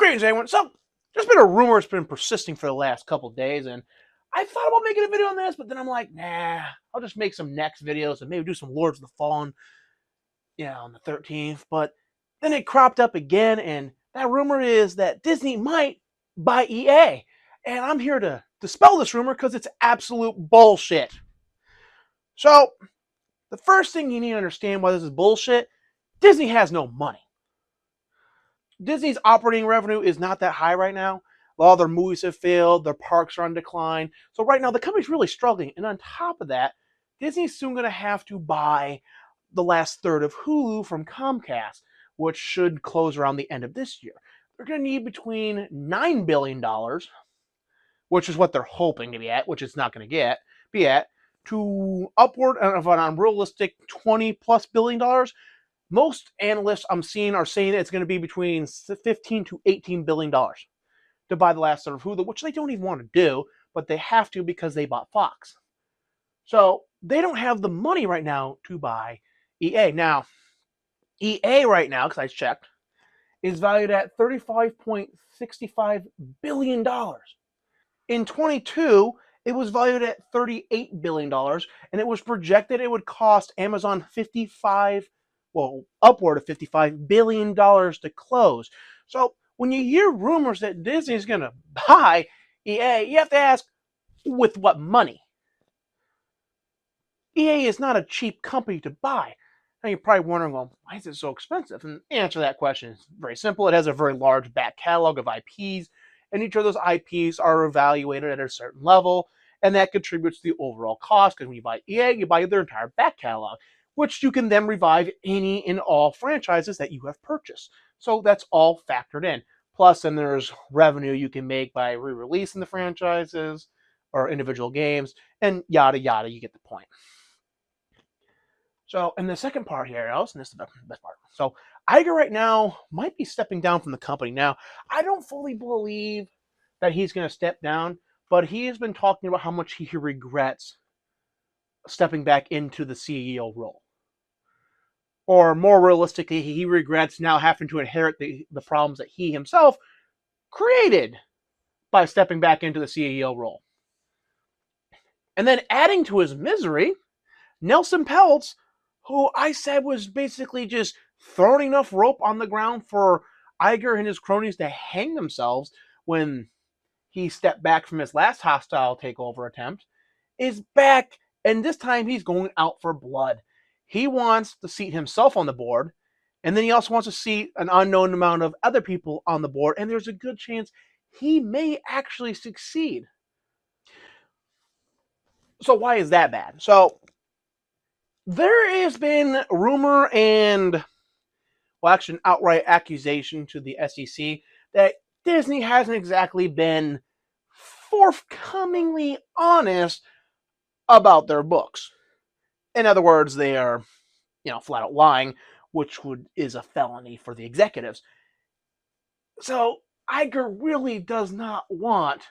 Greetings, everyone. So, there's been a rumor that's been persisting for the last couple of days, and I thought about making a video on this, but then I'm like, nah, I'll just make some next videos and maybe do some Lords of the Fallen, on the 13th. But then it cropped up again, and that rumor is that Disney might buy EA. And I'm here to dispel this rumor because it's absolute bullshit. So, the first thing you need to understand why this is bullshit, Disney has no money. Disney's operating revenue is not that high right now. A lot of their movies have failed. Their parks are on decline. So right now, the company's really struggling. And on top of that, Disney's soon going to have to buy the last third of Hulu from Comcast, which should close around the end of this year. They're going to need between $9 billion, which is what they're hoping to be at, which it's not going to be at, to upward of an unrealistic $20+ billion. Most analysts I'm seeing are saying that it's going to be between $15 to $18 billion to buy the last third of Hulu, which they don't even want to do, but they have to because they bought Fox. So they don't have the money right now to buy EA. Now, EA right now, because I checked, is valued at $35.65 billion. In 22, it was valued at $38 billion, and it was projected it would cost Amazon upward of $55 billion to close. So when you hear rumors that Disney is going to buy EA, you have to ask, with what money? EA is not a cheap company to buy. Now you're probably wondering, well, why is it so expensive? And the answer to that question is very simple. It has a very large back catalog of IPs, and each of those IPs are evaluated at a certain level, and that contributes to the overall cost, because when you buy EA, you buy their entire back catalog, which you can then revive any and all franchises that you have purchased. So that's all factored in. Plus, then there's revenue you can make by re-releasing the franchises or individual games, and yada yada, you get the point. So, and the second part here, Alice, and this is the best part. So, Iger right now might be stepping down from the company. Now, I don't fully believe that he's going to step down, but he has been talking about how much he regrets stepping back into the CEO role. Or more realistically, he regrets now having to inherit the problems that he himself created by stepping back into the CEO role. And then adding to his misery, Nelson Peltz, who I said was basically just throwing enough rope on the ground for Iger and his cronies to hang themselves when he stepped back from his last hostile takeover attempt, is back, and this time he's going out for blood. He wants to seat himself on the board, and then he also wants to seat an unknown amount of other people on the board, and there's a good chance he may actually succeed. So why is that bad? So there has been rumor and, well, actually an outright accusation to the SEC that Disney hasn't exactly been forthcomingly honest about their books. In other words, they are, flat out lying, which is a felony for the executives. So Iger really does not want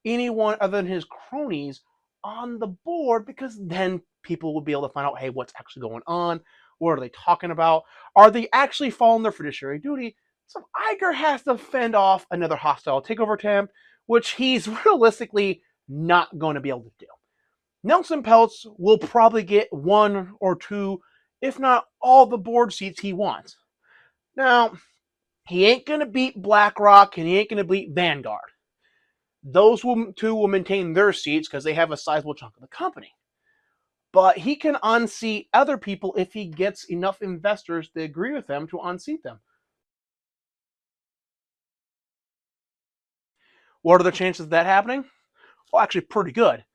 anyone other than his cronies on the board, because then people will be able to find out, hey, what's actually going on? What are they talking about? Are they actually following their fiduciary duty? So Iger has to fend off another hostile takeover attempt, which he's realistically not going to be able to do. Nelson Peltz will probably get one or two, if not all, the board seats he wants. Now, he ain't going to beat BlackRock, and he ain't going to beat Vanguard. Those two will maintain their seats because they have a sizable chunk of the company. But he can unseat other people if he gets enough investors to agree with them to unseat them. What are the chances of that happening? Well, actually pretty good.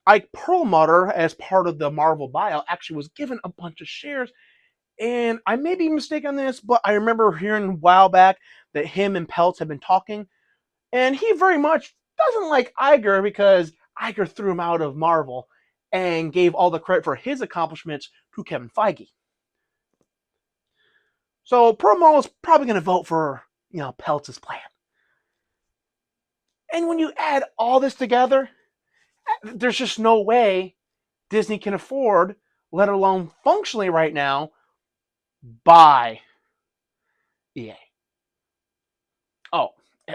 Ike Perlmutter, as part of the Marvel buyout, actually was given a bunch of shares. And I may be mistaken on this, but I remember hearing a while back that him and Peltz had been talking. And he very much doesn't like Iger because Iger threw him out of Marvel and gave all the credit for his accomplishments to Kevin Feige. So Perlmutter is probably going to vote for, Peltz's plan. And when you add all this together, there's just no way Disney can afford, let alone functionally right now, buy EA.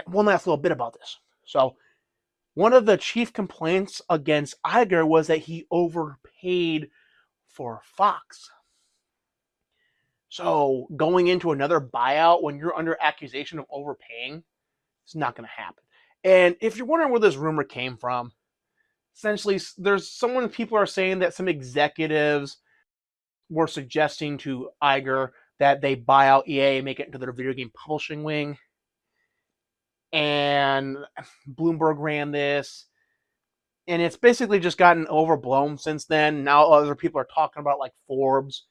one last little bit about this. So, one of the chief complaints against Iger was that he overpaid for Fox. So, going into another buyout when you're under accusation of overpaying, it's not going to happen. And if you're wondering where this rumor came from, essentially, there's someone, people are saying that some executives were suggesting to Iger that they buy out EA and make it into their video game publishing wing. And Bloomberg ran this. And it's basically just gotten overblown since then. Now other people are talking about like Forbes.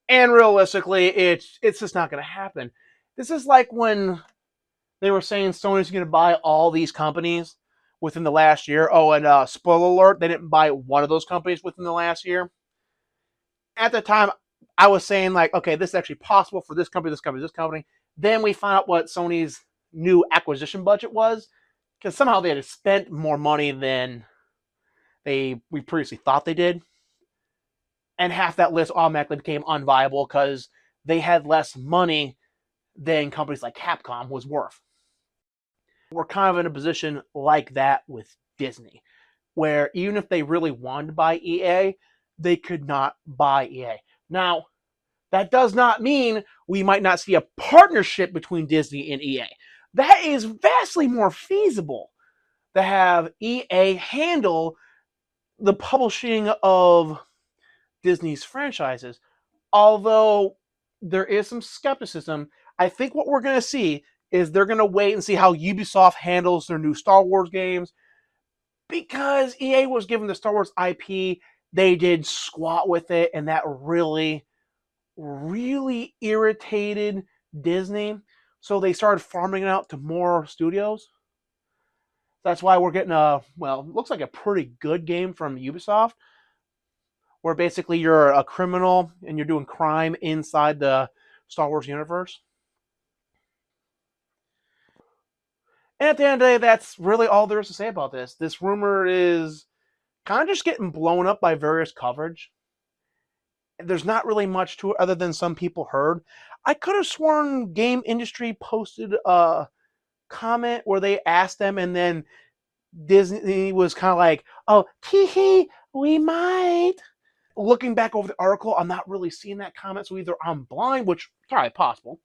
And realistically, it's just not going to happen. This is like when they were saying Sony's going to buy all these companies within the last year. Oh, and spoiler alert, they didn't buy one of those companies within the last year. At the time, I was saying like, okay, this is actually possible for this company, this company, this company. Then we found out what Sony's new acquisition budget was, because somehow they had spent more money than we previously thought they did. And half that list automatically became unviable because they had less money than companies like Capcom was worth. We're kind of in a position like that with Disney, where even if they really wanted to buy EA, they could not buy EA. Now, that does not mean we might not see a partnership between Disney and EA. That is vastly more feasible to have EA handle the publishing of Disney's franchises. Although there is some skepticism, I think what we're going to see is they're going to wait and see how Ubisoft handles their new Star Wars games. Because EA was given the Star Wars IP, they did squat with it, and that really, really irritated Disney. So they started farming it out to more studios. That's why we're getting looks like a pretty good game from Ubisoft, where basically you're a criminal and you're doing crime inside the Star Wars universe. And at the end of the day, that's really all there is to say about this. This rumor is kind of just getting blown up by various coverage. There's not really much to it other than some people heard. I could have sworn Game Industry posted a comment where they asked them, and then Disney was kind of like, oh, tee we might. Looking back over the article, I'm not really seeing that comment, so either I'm blind, which is probably possible,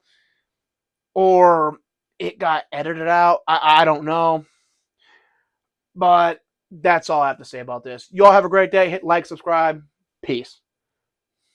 or it got edited out. I don't know. But that's all I have to say about this. You all have a great day. Hit like, subscribe. Peace.